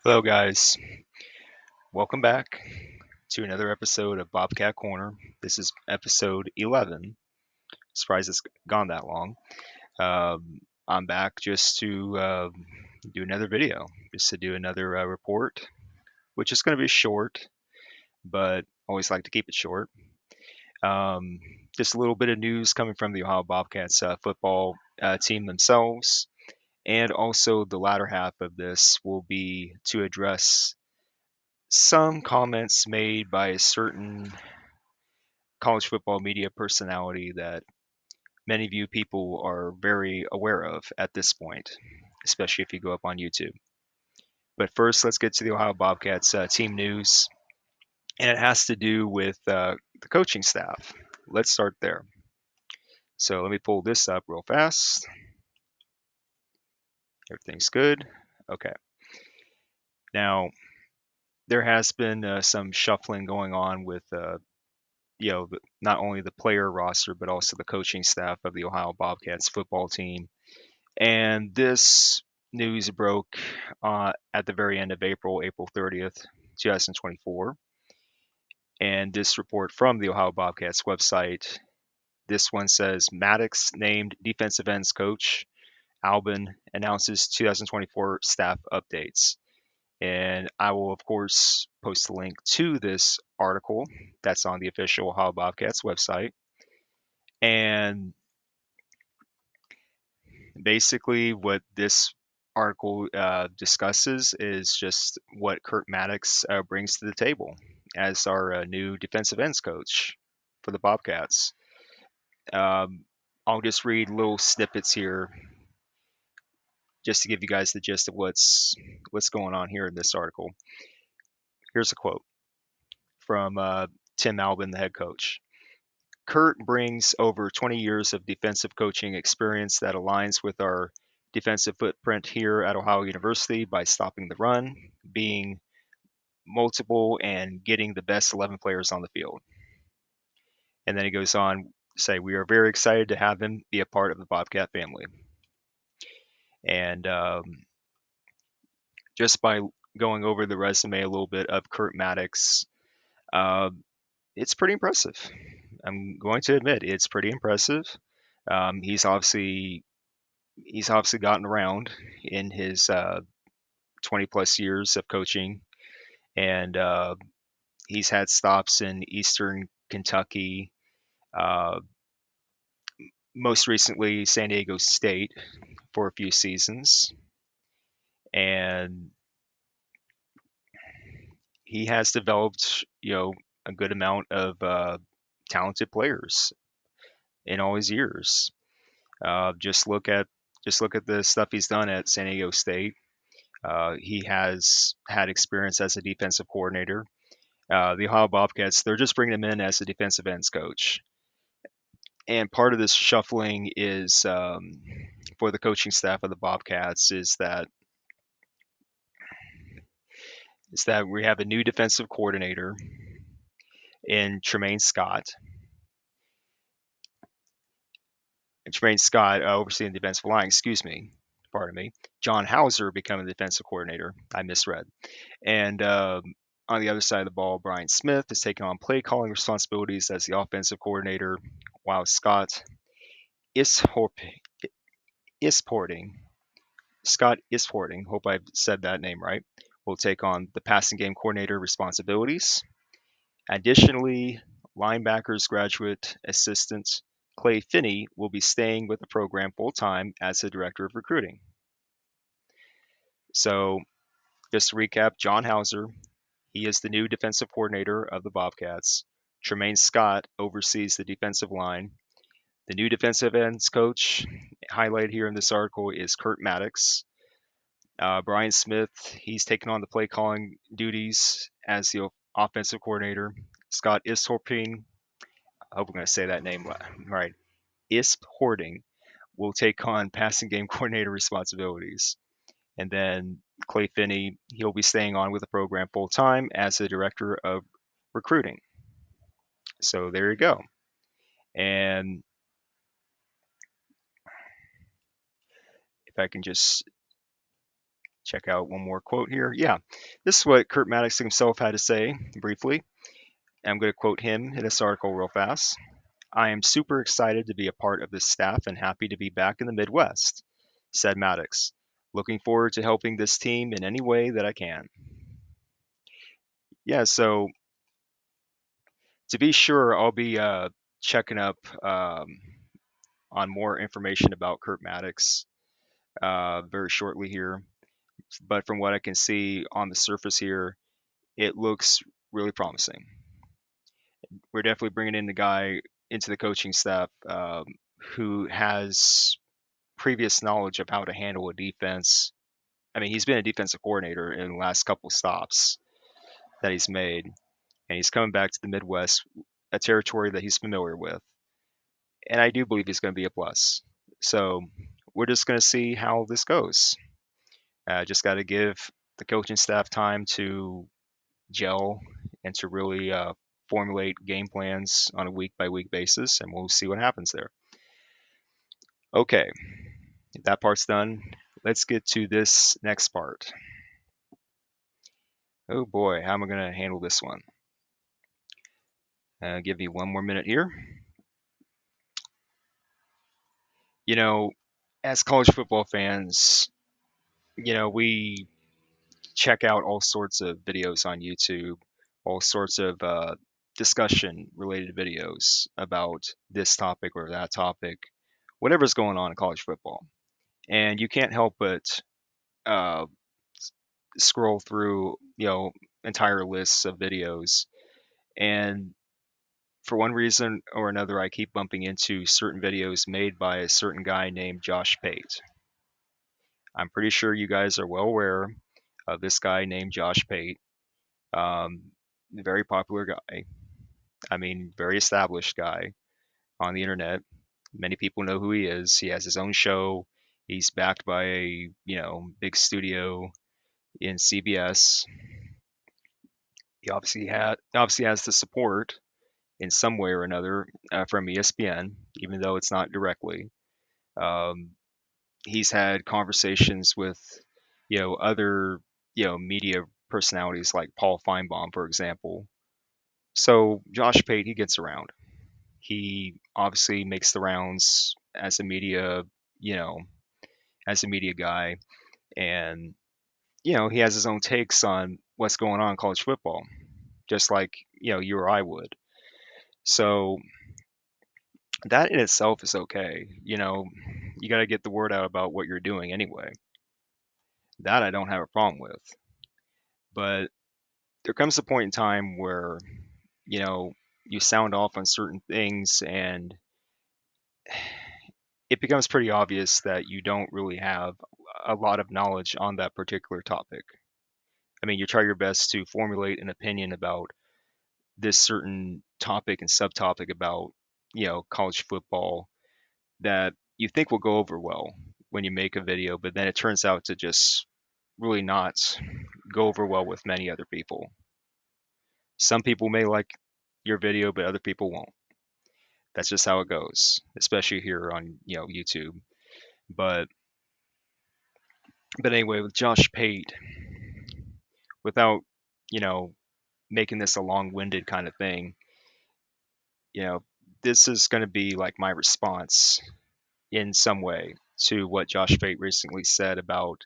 Hello, guys. Welcome back to another episode of Bobcat Corner. This is episode 11. Surprised it's gone that long. I'm back just to do another video, just to do another report, which is going to be short, but always like to keep it short. Um, just a little bit of news coming from the Ohio Bobcats football team themselves. And also, the latter half of this will be to address some comments made by a certain college football media personality that many of you people are very aware of at this point, especially if you go up on YouTube. But first, let's get to the Ohio Bobcats team news, and it has to do with the coaching staff. Let's start there. So let me pull this up real fast. Everything's good. Okay. Now, there has been some shuffling going on with not only the player roster, but also the coaching staff of the Ohio Bobcats football team. And this news broke at the very end of April, April 30th, 2024. And this report from the Ohio Bobcats website, this one says Mattix named defensive ends coach. Albin announces 2024 staff updates. And I will, of course, post a link to this article that's on the official Ohio Bobcats website. And basically, what this article discusses is just what Kurt Mattix brings to the table as our new defensive ends coach for the Bobcats. Um, I'll just read little snippets here just to give you guys the gist of what's going on here in this article. Here's a quote from Tim Albin, the head coach. Kurt brings over 20 years of defensive coaching experience that aligns with our defensive footprint here at Ohio University by stopping the run, being multiple, and getting the best 11 players on the field. And then he goes on to say, we are very excited to have him be a part of the Bobcat family. And just by going over the resume a little bit of Kurt Mattix, uh, it's pretty impressive. I'm going to admit it's pretty impressive. He's obviously gotten around in his 20 plus years of coaching, and he's had stops in Eastern Kentucky, uh, most recently San Diego State for a few seasons, and he has developed, a good amount of talented players in all his years. Just look at the stuff he's done at San Diego State. He has had experience as a defensive coordinator. The Ohio Bobcats, they're just bringing him in as a defensive ends coach. And part of this shuffling is for the coaching staff of the Bobcats is that we have a new defensive coordinator in Tremaine Scott. And Tremaine Scott overseeing the defensive line, excuse me, pardon me. John Hauser becoming the defensive coordinator. I misread. And on the other side of the ball, Brian Smith is taking on play calling responsibilities as the offensive coordinator, while Scott Isporting, Scott Isporting, hope I've said that name right, will take on the passing game coordinator responsibilities. Additionally, linebackers graduate assistant Clay Finney will be staying with the program full time as the director of recruiting. So, just to recap, John Hauser, he is the new defensive coordinator of the Bobcats. Tremaine Scott oversees the defensive line. The new defensive ends coach, highlighted here in this article, is Kurt Mattix. Brian Smith, he's taken on the play calling duties as the offensive coordinator. Scott Ishorping, I hope I'm going to say that name right. Isporting will take on passing game coordinator responsibilities. And then Clay Finney, he'll be staying on with the program full time as the director of recruiting. So there you go. And if I can just check out one more quote here. Yeah, this is what Kurt Mattix himself had to say briefly. I'm going to quote him in this article real fast. I am super excited to be a part of this staff and happy to be back in the Midwest, said Mattix. Looking forward to helping this team in any way that I can. Yeah, so to be sure, I'll be checking up on more information about Kurt Mattix very shortly here. But from what I can see on the surface here, it looks really promising. We're definitely bringing in the guy into the coaching staff who has previous knowledge of how to handle a defense. I mean, he's been a defensive coordinator in the last couple stops that he's made, and he's coming back to the Midwest, a territory that he's familiar with. And I do believe he's going to be a plus. So we're just going to see how this goes. Just got to give the coaching staff time to gel and to really formulate game plans on a week by week basis, and we'll see what happens there. Okay, that part's done. Let's get to this next part. Oh boy, how am I going to handle this one? Give you one more minute here. You know, as college football fans, we check out all sorts of videos on YouTube, all sorts of discussion related videos about this topic or that topic, whatever's going on in college football. And you can't help but uh, scroll through, entire lists of videos. And for one reason or another, I keep bumping into certain videos made by a certain guy named Josh Pate. I'm pretty sure you guys are well aware of this guy named Josh Pate. Very popular guy. I mean, very established guy on the internet. Many people know who he is. He has his own show. He's backed by a, big studio in CBS. He obviously has the support in some way or another from ESPN, even though it's not directly. Um, he's had conversations with, other, media personalities like Paul Feinbaum, for example. So Josh Pate, he gets around. He obviously makes the rounds you know, as a media guy, and he has his own takes on what's going on in college football, just like you or I would. So that in itself is okay. You got to get the word out about what you're doing anyway. That I don't have a problem with. But there comes a point in time where, you know, you sound off on certain things and it becomes pretty obvious that you don't really have a lot of knowledge on that particular topic. I mean, you try your best to formulate an opinion about this certain topic and subtopic about, college football that you think will go over well when you make a video, but then it turns out to just really not go over well with many other people. Some people may like your video, but other people won't. That's just how it goes, especially here on, YouTube. But anyway, with Josh Pate, without, you know, making this a long-winded kind of thing, you know, this is going to be like my response in some way to what Josh Pate recently said about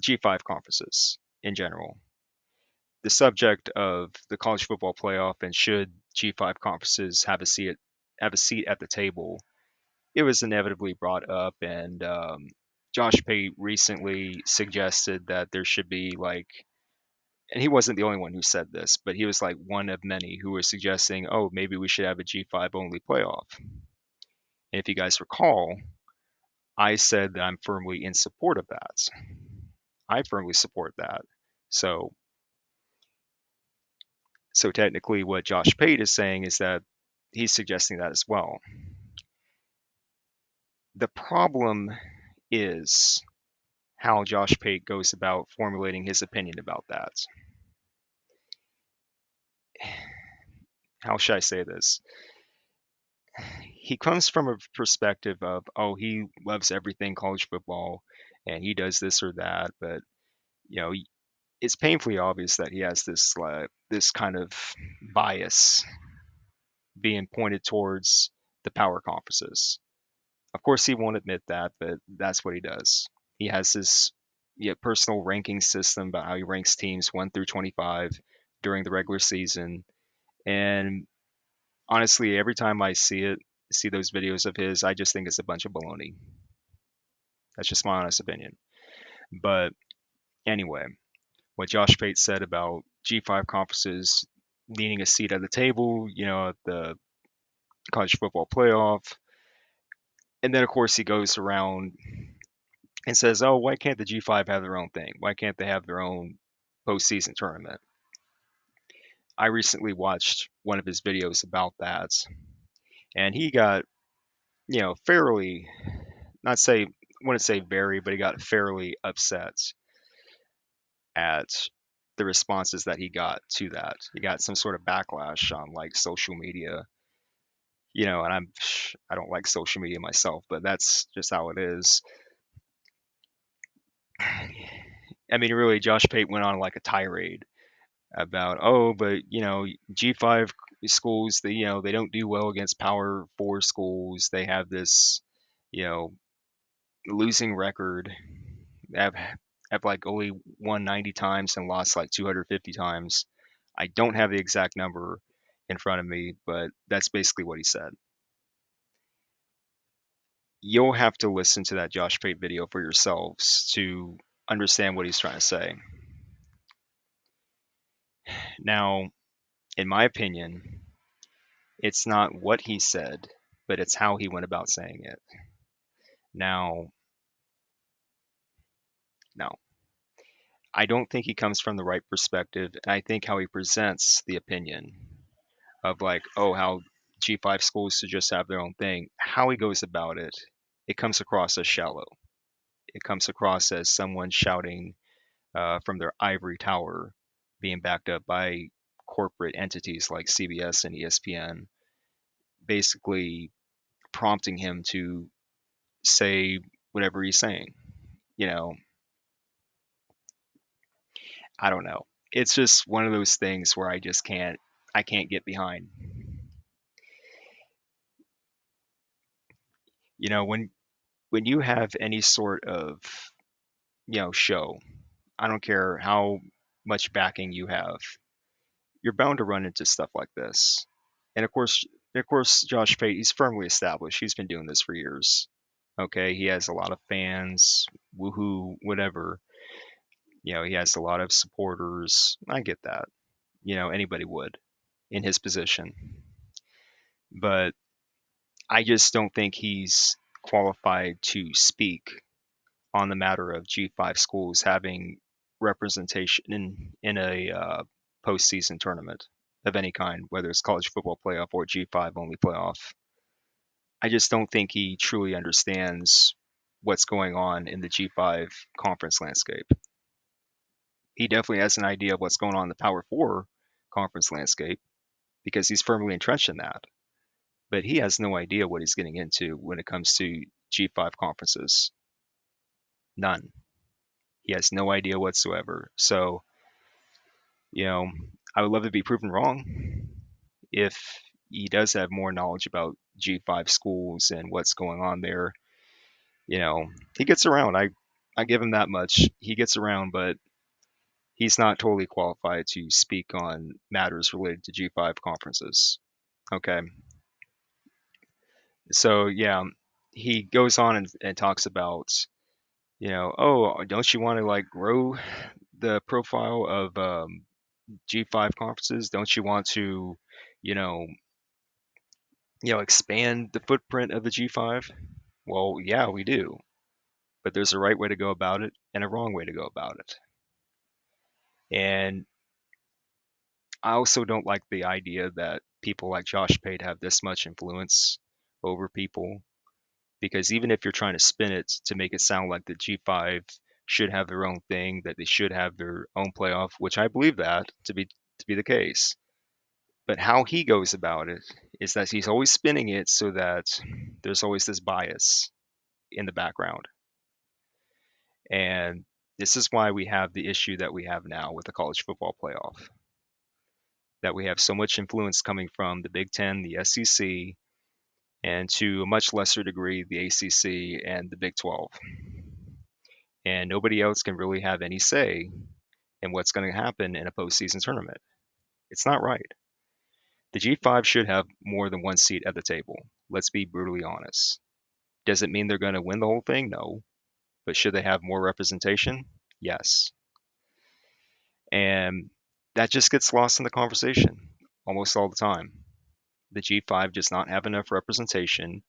G5 conferences in general. The subject of the college football playoff and should G5 conferences have a seat at the table, it was inevitably brought up, and Josh Pate recently suggested that there should be like, and he wasn't the only one who said this, but he was like one of many who were suggesting, oh, maybe we should have a G5 only playoff. And if you guys recall, I said that I'm firmly in support of that. I firmly support that. So technically what Josh Pate is saying is that he's suggesting that as well. The problem is how Josh Pate goes about formulating his opinion about that. How should I say this? He comes from a perspective of, oh, he loves everything college football and he does this or that, but you know, it's painfully obvious that he has this kind of bias being pointed towards the power conferences. Of course, he won't admit that, but that's what he does. He has this personal ranking system about how he ranks teams 1 through 25 during the regular season. And honestly, every time I see those videos of his, I just think it's a bunch of baloney. That's just my honest opinion. But anyway, what Josh Pate said about G5 conferences needing a seat at the table, at the college football playoff. And then, of course, he goes around and says, "Oh, why can't the G5 have their own thing? Why can't they have their own postseason tournament?" I recently watched one of his videos about that, and he got, fairly, not say, wouldn't say very, but he got fairly upset at the responses that he got to that. He got some sort of backlash on like social media, and I don't like social media myself, but that's just how it is. I mean, really, Josh Pate went on like a tirade about, oh, but G5 schools, they don't do well against Power Four schools. They have this, you know, losing record. Have have like only won 90 times and lost like 250 times. I don't have the exact number in front of me, but that's basically what he said. You'll have to listen to that Josh Pate video for yourselves to understand what he's trying to say. Now, in my opinion, it's not what he said, but it's how he went about saying it. Now, no, I don't think he comes from the right perspective. And I think how he presents the opinion of like, oh, how G5 schools should just have their own thing, how he goes about it, it comes across as shallow. It comes across as someone shouting from their ivory tower, being backed up by corporate entities like CBS and ESPN, basically prompting him to say whatever he's saying. You know, I don't know. It's just one of those things where I can't get behind. You know, when you have any sort of, show, I don't care how much backing you have, you're bound to run into stuff like this. And of course, Josh Pate, he's firmly established. He's been doing this for years. Okay, he has a lot of fans, woohoo, whatever. He has a lot of supporters. I get that. Anybody would in his position. But I just don't think he's qualified to speak on the matter of G5 schools having representation in a postseason tournament of any kind, whether it's college football playoff or G5 only playoff. I just don't think he truly understands what's going on in the G5 conference landscape. He definitely has an idea of what's going on in the Power Four conference landscape because he's firmly entrenched in that. But he has no idea what he's getting into when it comes to G5 conferences. None. He has no idea whatsoever. So, you know, I would love to be proven wrong if he does have more knowledge about G5 schools and what's going on there. He gets around. I give him that much. He gets around, but he's not totally qualified to speak on matters related to G5 conferences. Okay. So, yeah, he goes on and talks about, oh, don't you want to like grow the profile of G5 conferences? Don't you want to, you know, expand the footprint of the G5? Well, yeah, we do, but there's a right way to go about it and a wrong way to go about it. And I also don't like the idea that people like Josh Pate have this much influence over people because even if you're trying to spin it to make it sound like the G5 should have their own thing, that they should have their own playoff, which I believe that to be the case. But how he goes about it is that he's always spinning it so that there's always this bias in the background. And This is why we have the issue that we have now with the college football playoff. That we have so much influence coming from the Big Ten, the SEC, and to a much lesser degree, the ACC and the Big 12. And nobody else can really have any say in what's going to happen in a postseason tournament. It's not right. The G5 should have more than one seat at the table. Let's be brutally honest. Does it mean they're going to win the whole thing? No. But should they have more representation? Yes. And that just gets lost in the conversation almost all the time. The G5 does not have enough representation.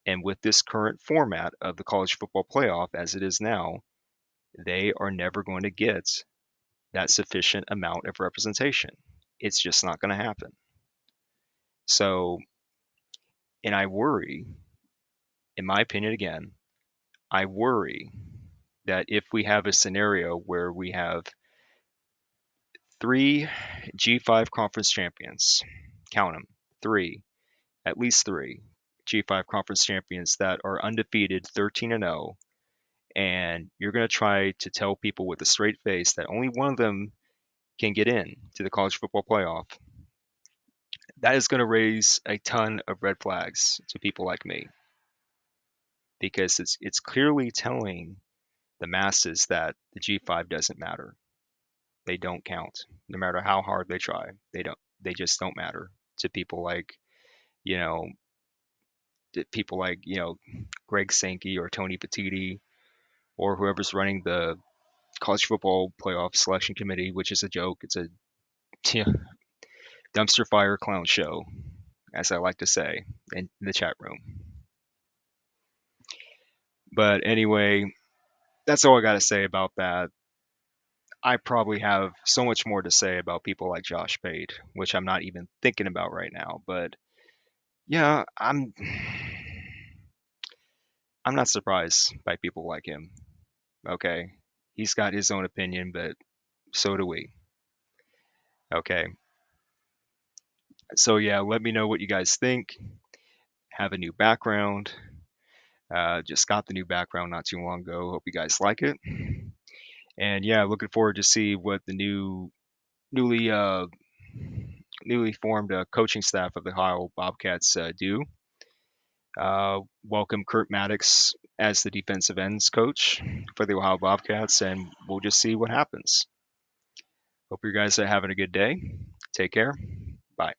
And with this current format of the college football playoff as it is now, they are never going to get that sufficient amount of representation. It's just not going to happen. So, and I worry, in my opinion, again, I worry that if we have a scenario where we have 3 G5 conference champions, count them, 3, at least 3 G5 conference champions that are undefeated 13-0, and you're going to try to tell people with a straight face that only one of them can get in to the college football playoff, that is going to raise a ton of red flags to people like me, because it's clearly telling the masses that the G5 doesn't matter. They don't count. No matter how hard they try, they just don't matter to people like, you know, Greg Sankey or Tony Petitti or whoever's running the college football playoff selection committee, which is a joke. It's a dumpster fire clown show, as I like to say in the chat room. But anyway, that's all I got to say about that. I probably have so much more to say about people like Josh Pate, which I'm not even thinking about right now. But yeah, I'm not surprised by people like him. Okay, he's got his own opinion, but so do we. Okay, so yeah, let me know what you guys think. Have a new background. Just got the new background not too long ago. Hope you guys like it. And yeah, looking forward to see what the newly newly formed coaching staff of the Ohio Bobcats do. Welcome Kurt Mattix as the defensive ends coach for the Ohio Bobcats, and we'll just see what happens. Hope you guys are having a good day. Take care. Bye.